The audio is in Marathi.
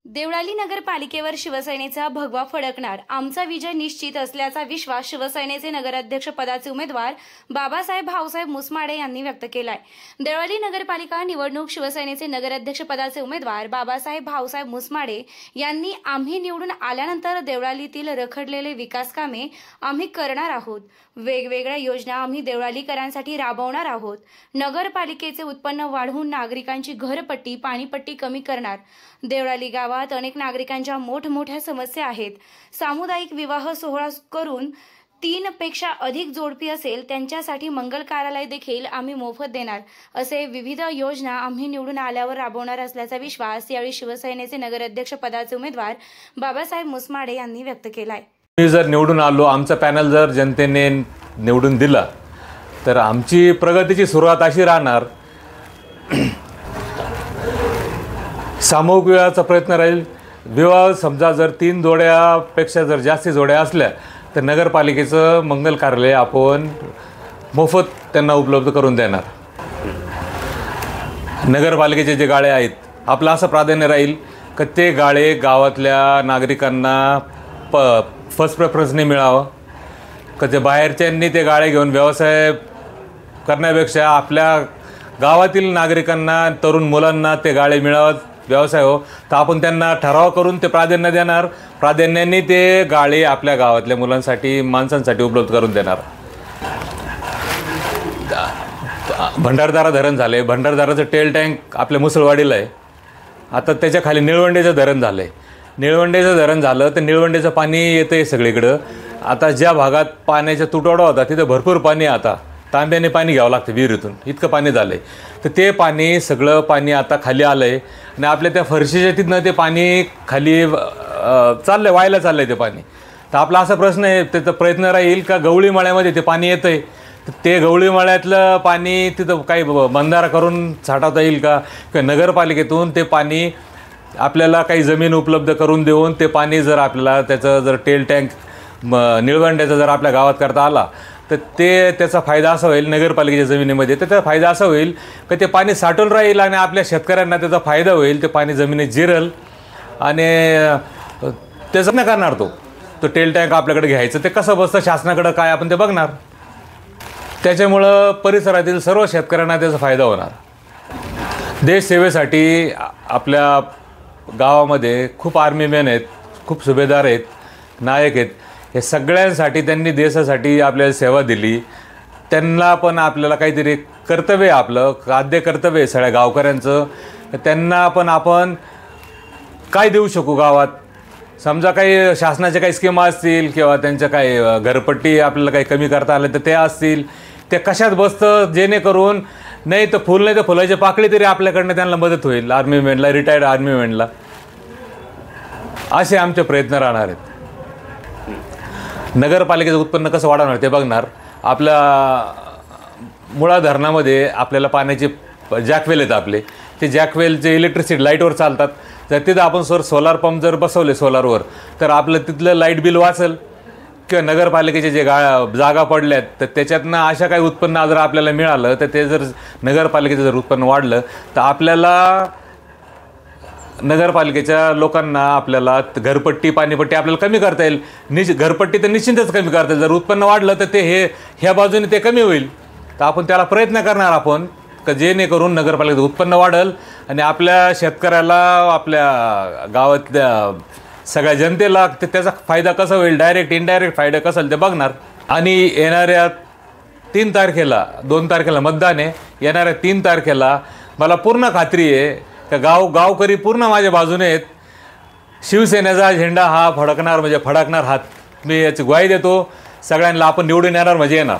देवळाली नगरपालिकेवर शिवसेनेचा भगवा फडकणार, आमचा विजय निश्चित असल्याचा विश्वास शिवसेनेचे नगराध्यक्ष पदाचे उमेदवार बाबासाहेब भाऊसाहेब मुसमाडे यांनी व्यक्त केलाय। देवळाली नगरपालिका निवडणूक शिवसेनेचे नगराध्यक्ष पदाचे उमेदवार बाबासाहेब भाऊसाहेब मुसमाडे यांनी आम्ही निवडून आल्यानंतर देवळालीतील रखडलेले विकास कामे आम्ही करणार आहोत, वेगवेगळ्या योजना आम्ही देवळालीकरांसाठी राबवणार आहोत, नगरपालिकेचे उत्पन्न वाढवून नागरिकांची घरपट्टी पाणीपट्टी कमी करणार, देवळाली गावात अनेक नागरिकांच्या मोठमोठ्या समस्या आहेत, सामुदायिक विवाह सोहळा करून 3 पेक्षा अधिक जोडपी असेल त्यांच्यासाठी मंगल कार्यालय देखील आम्ही मोफत देणार, असे विविध योजना आम्ही निवडून आल्यावर राबवणार असल्याचा विश्वास यावेळी शिवसेनेचे नगराध्यक्ष पदाचे उमेदवार बाबासाहेब मुसमाडे यांनी व्यक्त केलाय। मी जर निवडून आलो, आमचा पॅनल जर जनतेने निवडून दिला तर आमची प्रगतीची सुरुवात अशी राहणार, सामूहिक विवाहाचा प्रयत्न राहील। विवाह समजा जर 3 जोड्यापेक्षा जर जास्ती जोड्या असल्या तर नगरपालिकेचं मंगल कार्यालय आपण मोफत त्यांना उपलब्ध करून देणार। नगरपालिकेचे जे गाळे आहेत, आपलं असं प्राधान्य राहील की ते गाळे गावातल्या नागरिकांना फर्स्ट प्रेफरन्सने मिळावं, का ते बाहेरच्यांनी ते गाळे घेऊन व्यवसाय करण्यापेक्षा आपल्या गावातील नागरिकांना, तरुण मुलांना ते गाळे मिळावं, व्यवसाय हो, तर आपण त्यांना ठराव करून ते प्राधान्य देणार। प्राधान्याने ते गाळे आपल्या गावातल्या मुलांसाठी, माणसांसाठी उपलब्ध करून देणार। भंडारदारा धरण झाले, भंडारदाराचं टेल टँक आपल्या मुसळवाडीला आहे, आता त्याच्या खाली निळवंडेचं धरण झालं आहे। निळवंडेचं धरण झालं तर निळवंडेचं पाणी येतं आहे सगळीकडं। आता ज्या भागात पाण्याचा तुटवडा होता तिथं भरपूर पाणी, आता तांब्याने पाणी घ्यावं लागतं विहिरीतून, इतकं पाणी झालं आहे। तर ते पाणी, सगळं पाणी आता खाली आलं आहे आणि आपल्या त्या फरशीच्या तिथनं ते पाणी खाली चाललं आहे, व्हायला चाललं आहे ते पाणी। तर आपला असा प्रश्न आहे, त्याचा प्रयत्न राहील का गवळी माळ्यामध्ये ते पाणी येतं आहे, तर ते गवळी माळ्यातलं पाणी तिथं काही बंधारा करून साठवता येईल का, किंवा नगरपालिकेतून ते पाणी आपल्याला काही जमीन उपलब्ध करून देऊन ते पाणी जर आपल्याला त्याचं जर टेल टँक निळवंड्याचा जर आपल्या गावात करता आला तर त्याचा फायदा असा होईल नगरपालिकेच्या जमिनीमध्ये, तर त्याचा फायदा असा होईल की ते पाणी साठून राहील आणि आपल्या शेतकऱ्यांना त्याचा फायदा होईल। ते पाणी जमिनीत जिरल आणि त्याचं नाही करणार तो टेल टँक आपल्याकडे घ्यायचं, ते कसं बसतं शासनाकडं काय आपण ते बघणार, त्याच्यामुळं परिसरातील सर्व शेतकऱ्यांना त्याचा फायदा होणार। देशसेवेसाठी आपल्या गावामध्ये खूप आर्मीमॅन आहेत, खूप सुभेदार आहेत, नायक आहेत, हे सगळ्यांसाठी त्यांनी देशासाठी आपल्याला सेवा दिली। त्यांना पण आपल्याला काहीतरी कर्तव्य, आपलं आद्य कर्तव्य आहे सगळ्या गावकऱ्यांचं, त्यांना पण आपण काय देऊ शकू गावात। समजा काही शासनाच्या काही स्कीमा असतील किंवा त्यांच्या काही घरपट्टी आपल्याला काही कमी करता आलं तर ते असतील, ते कशात बसतं जेणेकरून नाही तर फुल नाही तर फुलाची पाकळी तरी आपल्याकडनं त्यांना मदत होईल, आर्मीमॅनला, रिटायर्ड आर्मीमॅनला। असे आमचे प्रयत्न राहणार आहेत। नगरपालिकेचं उत्पन्न कसं वाढवणार ते बघणार। आपल्या मुळा धरणामध्ये आपल्याला पाण्याचे जॅकवेल आहेत आपले, ते जॅकवेलचे इलेक्ट्रिसिटी लाईटवर चालतात। जर तिथं आपण सोलार पंप जर बसवले सोलारवर तर आपलं तिथलं लाईट बिल वाचेल, किंवा नगरपालिकेचे जे जागा पडल्यात तर त्याच्यातनं अशा काही उत्पन्न जर आपल्याला मिळालं तर ते जर नगरपालिकेचं जर उत्पन्न वाढलं तर आपल्याला नगरपालिकेच्या लोकांना आपल्याला घरपट्टी पाणीपट्टी आपल्याला कमी करता येईल। घरपट्टी तर निश्चितच कमी करता येईल, जर उत्पन्न वाढलं तर ते ह्या बाजूने ते कमी होईल। तर आपण त्याला प्रयत्न करणार आपण का जेणेकरून नगरपालिकेचं उत्पन्न वाढेल आणि आपल्या शेतकऱ्याला, आपल्या गावातल्या सगळ्या जनतेला त्याचा फायदा कसा होईल, डायरेक्ट इनडायरेक्ट फायदा कसा होईल ते बघणार। आणि येणाऱ्या 3 तारखेला, 2 तारखेला मतदान आहे, येणाऱ्या 3 तारखेला मला पूर्ण खात्री आहे का गावकरी पूर्ण माझ्या बाजूने आहेत। शिवसेनेचा झेंडा हा फडकणार म्हणजे फडकणार, हात मी याची ग्वाही देतो। सगळ्यांना आपण निवडून येणार म्हणजे येणार।